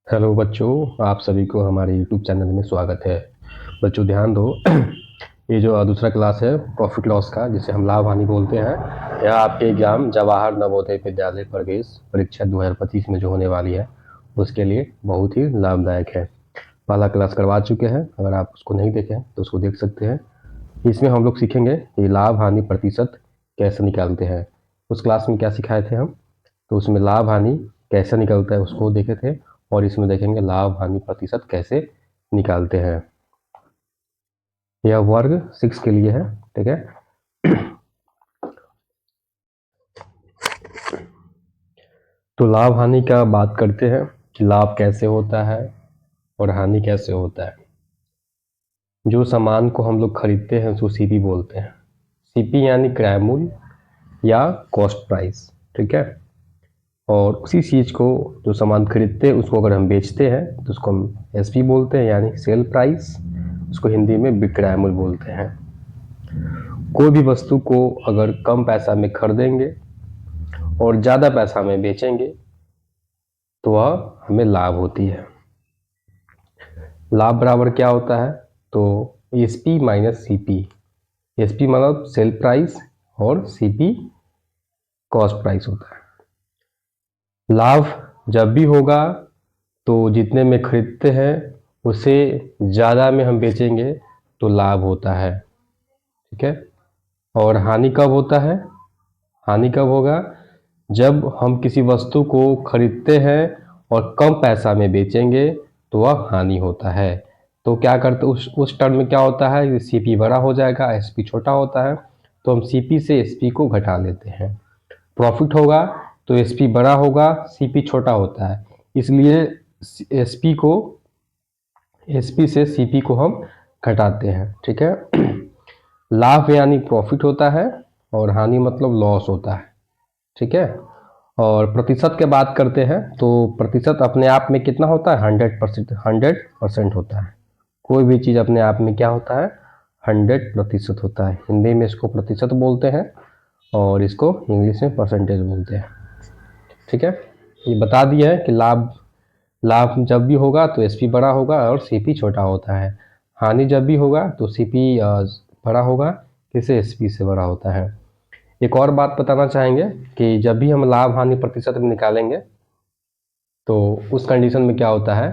Hello बच्चों, आप सभी को हमारे यूट्यूब चैनल में स्वागत है। बच्चों ध्यान दो। ये जो दूसरा क्लास है प्रॉफिट लॉस का, जिसे हम लाभ हानि बोलते हैं, यह आपके एग्जाम जवाहर नवोदय विद्यालय प्रवेश परीक्षा 2025 में जो होने वाली है उसके लिए बहुत ही लाभदायक है। पहला क्लास करवा चुके हैं, अगर आप उसको नहीं देखें तो उसको देख सकते हैं। इसमें हम लोग सीखेंगे कि लाभ हानि प्रतिशत कैसे निकालते हैं। उस क्लास में क्या सिखाए थे हम, तो उसमें लाभ हानि कैसे निकलता है उसको देखे थे, और इसमें देखेंगे लाभ हानि प्रतिशत कैसे निकालते हैं। यह वर्ग 6 के लिए है, ठीक है। तो लाभ हानि का बात करते हैं कि लाभ कैसे होता है और हानि कैसे होता है। जो सामान को हम लोग खरीदते हैं उसको सीपी बोलते हैं। सीपी यानी क्रय मूल्य या कॉस्ट प्राइस, ठीक है। और उसी चीज़ को, जो सामान खरीदते हैं उसको अगर हम बेचते हैं तो उसको हम एसपी बोलते हैं, यानी सेल प्राइस। उसको हिंदी में विक्रय मूल्य बोलते हैं। कोई भी वस्तु को अगर कम पैसा में खरीदेंगे और ज़्यादा पैसा में बेचेंगे तो वह हमें लाभ होती है। लाभ बराबर क्या होता है, तो एसपी माइनस सीपी। एसपी मतलब सेल प्राइस और सीपी कॉस्ट प्राइस होता है। लाभ जब भी होगा तो जितने में खरीदते हैं उसे ज़्यादा में हम बेचेंगे तो लाभ होता है, ठीक है। और हानि कब होता है, हानि कब होगा, जब हम किसी वस्तु को खरीदते हैं और कम पैसा में बेचेंगे तो वह हानि होता है। तो क्या करते, उस टर्म में क्या होता है, सीपी बड़ा हो जाएगा, एसपी छोटा होता है, तो हम सीपी से एसपी को घटा लेते हैं। प्रॉफिट होगा तो एसपी बड़ा होगा, सीपी छोटा होता है, इसलिए एसपी को एसपी से सीपी को हम घटाते हैं, ठीक है। लाभ यानी प्रॉफिट होता है और हानि मतलब लॉस होता है, ठीक है। और प्रतिशत के बात करते हैं तो प्रतिशत अपने आप में कितना होता है, 100%। 100% होता है। कोई भी चीज़ अपने आप में क्या होता है, 100% होता है। हिंदी में इसको प्रतिशत बोलते हैं और इसको इंग्लिश में परसेंटेज बोलते हैं, ठीक है। ये बता दिया है कि लाभ लाभ जब भी होगा तो एसपी बड़ा होगा और सीपी छोटा होता है। हानि जब भी होगा तो सीपी बड़ा होगा, किसे एसपी से बड़ा होता है। एक और बात बताना चाहेंगे कि जब भी हम लाभ हानि प्रतिशत में निकालेंगे तो उस कंडीशन में क्या होता है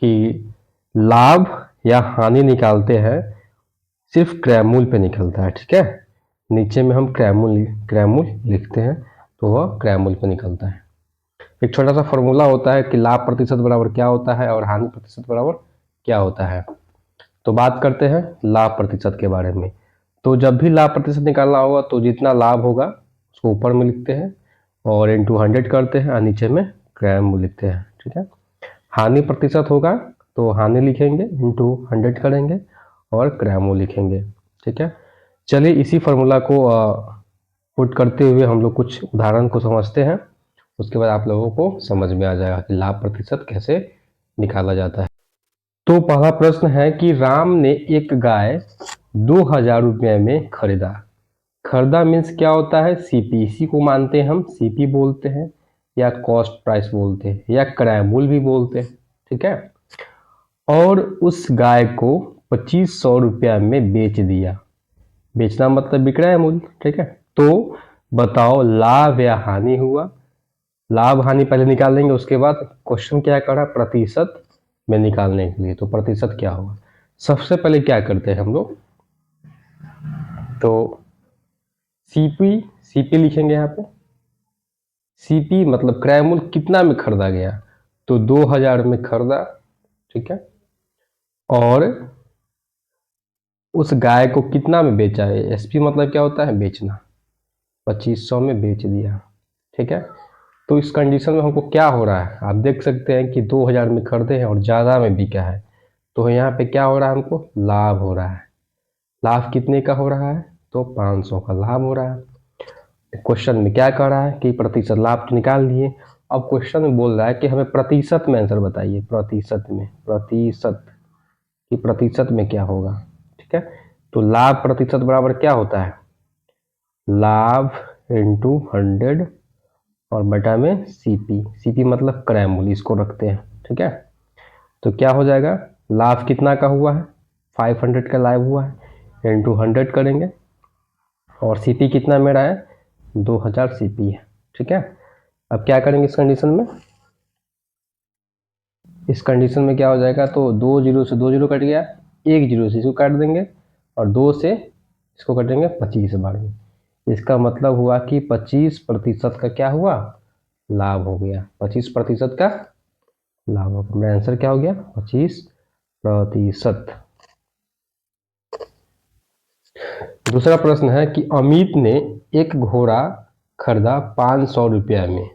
कि लाभ या हानि निकालते हैं सिर्फ क्रय मूल्य पे निकलता है, ठीक है। नीचे में हम क्रय मूल्य लिखते हैं तो वह क्रय मूल्य पे निकलता है। एक छोटा सा फॉर्मूला होता है कि लाभ प्रतिशत बराबर क्या होता है और हानि प्रतिशत बराबर क्या होता है। तो बात करते हैं लाभ प्रतिशत के बारे में। तो जब भी लाभ प्रतिशत निकालना होगा तो जितना लाभ होगा उसको ऊपर में लिखते हैं और इंटू 100 करते हैं और नीचे में क्रय मूल्य लिखते हैं, ठीक है। हानि प्रतिशत होगा तो हानि लिखेंगे, इंटू 100 करेंगे और क्रय मूल्य लिखेंगे, ठीक है। चलिए इसी फार्मूला को पुट करते हुए हम लोग कुछ उदाहरण को समझते हैं। उसके बाद आप लोगों को समझ में आ जाएगा कि लाभ प्रतिशत कैसे निकाला जाता है। तो पहला प्रश्न है कि राम ने एक गाय 2000 रुपये में खरीदा। खरीदा मीन्स क्या होता है, सीपी। इसी को मानते हैं हम, सीपी बोलते हैं या कॉस्ट प्राइस बोलते हैं या क्रय मूल्य भी बोलते हैं, ठीक है। और उस गाय को 2500 रुपया में बेच दिया। बेचना मतलब विक्रय मूल्य, ठीक है। तो बताओ लाभ या हानि हुआ। लाभ हानि पहले निकाल लेंगे, उसके बाद क्वेश्चन क्या करा, प्रतिशत में निकालने के लिए। तो प्रतिशत क्या होगा, सबसे पहले क्या करते हैं हम लोग, तो सीपी सीपी लिखेंगे यहाँ पे। सीपी मतलब क्रय मूल्य कितना में खरीदा गया, तो 2000 में खरीदा, ठीक है। और उस गाय को कितना में बेचा है, एसपी मतलब क्या होता है, बेचना। 2500 में बेच दिया, ठीक है। तो इस कंडीशन में हमको क्या हो रहा है, आप देख सकते हैं कि 2000 में खरीदे हैं और ज़्यादा में बिका है, तो यहाँ पे क्या हो रहा है, हमको लाभ हो रहा है। लाभ कितने का हो रहा है, तो 500 का लाभ हो रहा है। क्वेश्चन में क्या कह रहा है कि प्रतिशत, लाभ तो निकाल दिए। अब क्वेश्चन में बोल रहा है कि हमें प्रतिशत में आंसर बताइए। प्रतिशत में, प्रतिशत कि प्रतिशत में क्या होगा, ठीक है। तो लाभ प्रतिशत बराबर क्या होता है, लाभ इंटू 100 और बटा में सीपी। सीपी मतलब क्रय मूल्य, इसको रखते हैं, ठीक है। तो क्या हो जाएगा, लाभ कितना का हुआ है, 500 का लाभ हुआ है, इंटू 100 करेंगे, और सीपी कितना मेरा है, 2000 सीपी है, ठीक है। अब क्या करेंगे इस कंडीशन में, इस कंडीशन में क्या हो जाएगा, तो 2 जीरो से 2 जीरो कट गया, 1 जीरो से इसको काट देंगे, और 2 से इसको कटेंगे 25 बार में। इसका मतलब हुआ कि 25% का क्या हुआ, लाभ हो गया, 25% का लाभ हो गया। मेरा आंसर क्या हो गया, 25%। दूसरा प्रश्न है कि अमित ने एक घोड़ा खरीदा 500 रुपया में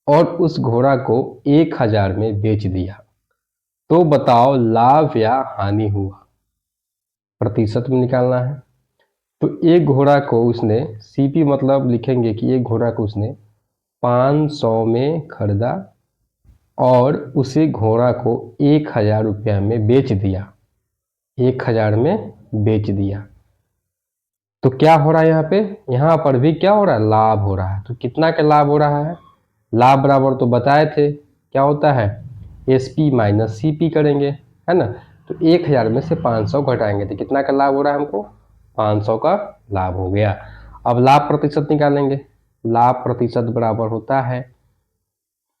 और उस घोड़ा को 1000 में बेच दिया, तो बताओ लाभ या हानि हुआ। प्रतिशत में निकालना है। तो एक घोड़ा को उसने, सीपी मतलब लिखेंगे कि एक घोड़ा को उसने 500 में खरीदा और उसे घोड़ा को 1000 रुपया में बेच दिया, 1000 में बेच दिया। तो क्या हो रहा है यहाँ पे, यहाँ पर भी क्या हो रहा है, लाभ हो रहा है। तो कितना का लाभ हो रहा है, लाभ बराबर तो बताए थे क्या होता है, एसपी माइनस सीपी करेंगे, है ना। तो 1000 में से 500 घटाएंगे तो कितना का लाभ हो रहा है हमको, 500 का लाभ हो गया। अब लाभ प्रतिशत निकालेंगे, लाभ प्रतिशत बराबर होता है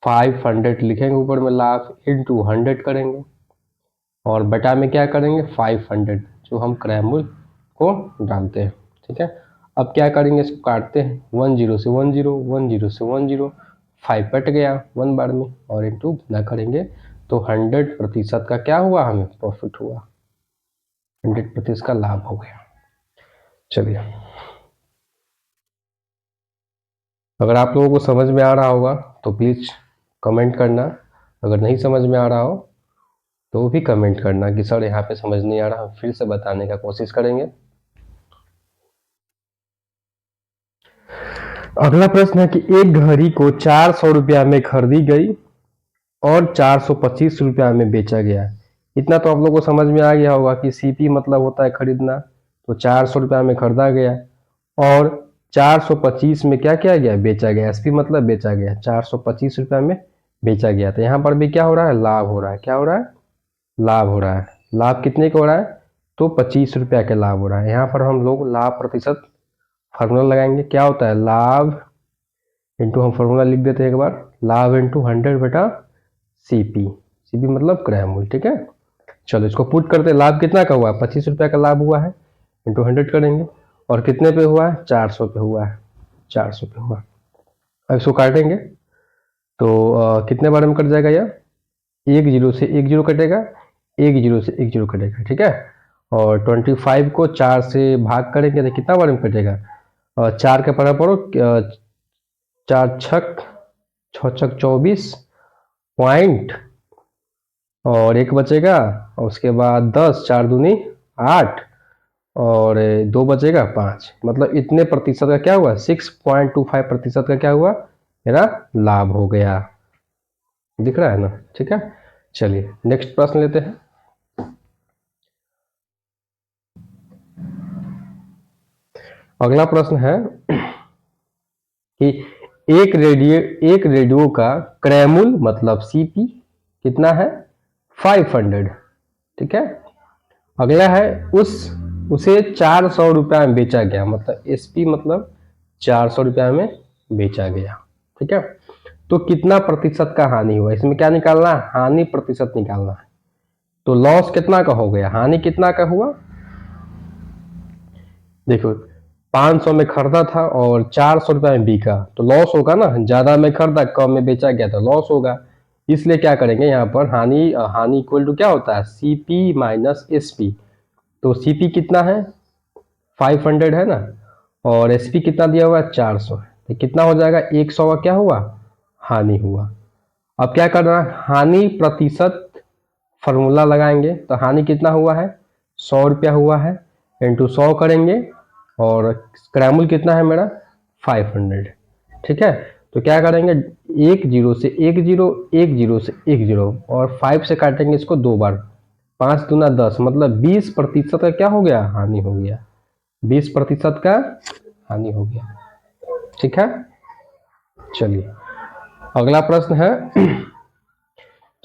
500 लिखेंगे ऊपर में लाभ, इंटू 100 करेंगे, और बटा में क्या करेंगे 500 जो हम क्रय मूल्य को डालते हैं, ठीक है। अब क्या करेंगे, इसको काटते हैं, 1 जीरो से 1 जीरो, 1 जीरो से 1 जीरो, 5 कट गया 1 बार में, और इंटू ना करेंगे तो 100% का क्या हुआ, हमें प्रॉफिट हुआ, 100% का लाभ हो गया। चलिए, अगर आप लोगों को समझ में आ रहा होगा तो प्लीज़ कमेंट करना, अगर नहीं समझ में आ रहा हो तो भी कमेंट करना कि सर यहाँ पे समझ नहीं आ रहा, फिर से बताने का कोशिश करेंगे। अगला प्रश्न है कि एक घड़ी को 400 रुपया में खरीदी गई और 425 रुपया में बेचा गया। इतना तो आप लोगों को समझ में आ गया होगा कि सीपी मतलब होता है खरीदना, तो 400 रुपया में खरीदा गया और 425 में क्या किया गया, बेचा गया। एसपी मतलब बेचा गया, 425 रुपया में बेचा गया। तो यहाँ पर भी क्या हो रहा है, लाभ हो रहा है। क्या हो रहा है, लाभ हो रहा है। लाभ कितने का हो रहा है, तो 25 रुपया का लाभ हो रहा है। यहाँ पर हम लोग लाभ प्रतिशत फार्मूला लगाएंगे, क्या होता है, लाभ इंटू, हम फार्मूला लिख देते हैं एक बार, लाभ इंटू 100 बटा सीपी, सीपी मतलब क्रय मूल्य, ठीक है। चलो इसको पुट करते हैं, लाभ कितना का हुआ है, 25 रुपया का लाभ हुआ है, इंटू 100 करेंगे, और कितने पे हुआ है, 400 पे हुआ है, 400 पे हुआ। अब इसको काटेंगे तो कितने बार में कट जाएगा यह, 1 जीरो से 1 जीरो कटेगा, 1 जीरो से 1 जीरो कटेगा, ठीक है। और 25 को 4 से भाग करेंगे तो कितना बार में कटेगा, 4 के पढ़ा पढ़ो, 4 छक 6 छक 24 पॉइंट, और 1 बचेगा, और उसके बाद 10, 4 दूनी 8, और 2 बचेगा 5, मतलब इतने प्रतिशत का क्या हुआ, 6.25% का क्या हुआ, मेरा लाभ हो गया। दिख रहा है ना, ठीक है। चलिए नेक्स्ट प्रश्न लेते हैं। अगला प्रश्न है कि एक रेडियो का क्रय मूल्य मतलब सीपी कितना है, 500, ठीक है। अगला है उसे 400 रुपया में बेचा गया, मतलब एसपी मतलब 400 रुपया में बेचा गया, ठीक है। तो कितना प्रतिशत का हानि हुआ, इसमें क्या निकालना है, हानि प्रतिशत निकालना है। तो लॉस कितना का हो गया, हानि कितना का हुआ, देखो 500 में खरीदा था और 400 रुपया में बिका, तो लॉस होगा ना, ज्यादा में खरीदा कम में बेचा गया तो लॉस होगा। इसलिए क्या करेंगे यहाँ पर, हानि इक्वल टू क्या होता है, सीपी माइनस एसपी। तो सीपी कितना है, 500 है ना, और एसपी कितना दिया हुआ है, 400 है, तो कितना हो जाएगा, 100 का क्या हुआ, हानि हुआ। अब क्या करना है, हानि प्रतिशत फॉर्मूला लगाएंगे, तो हानि कितना हुआ है, 100 रुपया हुआ है, इंटू 100 करेंगे, और क्रय मूल्य कितना है मेरा, 500, ठीक है। तो क्या करेंगे, 1 जीरो से 1 जीरो, 1 जीरो से 1 जीरो, और 5 से काटेंगे इसको 2 बार, 5 दूना 10, मतलब 20% का क्या हो गया, हानि हो गया, 20% का हानि हो गया, ठीक है। चलिए अगला प्रश्न है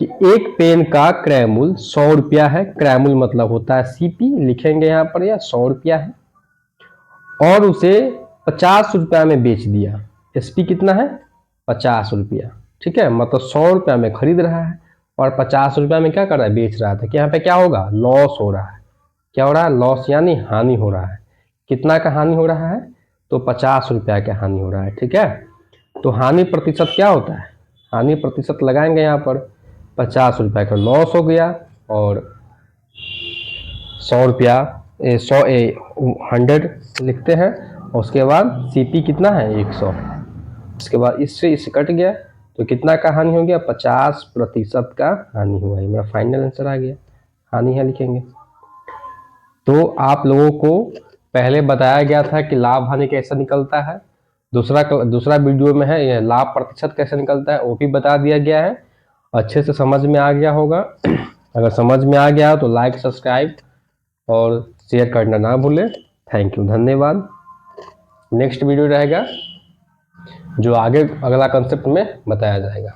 कि एक पेन का क्रय मूल्य 100 रुपया है, क्रय मूल्य मतलब होता है सीपी, लिखेंगे यहाँ पर, या 100 रुपया है, और उसे 50 रुपया में बेच दिया। एसपी कितना है? 50 रुपया, ठीक है, मतलब 100 रुपया में खरीद रहा है और 50 रुपया में क्या कर रहा है? बेच रहा था। कि यहाँ पे क्या होगा? लॉस हो रहा है। क्या हो रहा है? लॉस, यानी हानि हो रहा है। कितना का हानि हो रहा है? तो 50 रुपया का हानि हो रहा है, ठीक है। तो हानि प्रतिशत क्या होता है? हानि प्रतिशत लगाएंगे यहाँ पर, 50 रुपया का लॉस हो गया और 100 रुपया 100 लिखते हैं, और उसके बाद सीपी कितना है? 100। उसके बाद इससे इस कट गया तो कितना का हानि हो गया? 50% का हानि हुआ है। मेरा फाइनल आंसर आ गया, हानि है लिखेंगे। तो आप लोगों को पहले बताया गया था कि लाभ हानि कैसे निकलता है, दूसरा वीडियो में है यह लाभ प्रतिशत कैसे निकलता है, वो भी बता दिया गया है। अच्छे से समझ में आ गया होगा। अगर समझ में आ गया तो लाइक, सब्सक्राइब और शेयर करना ना भूलें। थैंक यू, धन्यवाद। नेक्स्ट वीडियो रहेगा जो आगे अगला कंसेप्ट में बताया जाएगा।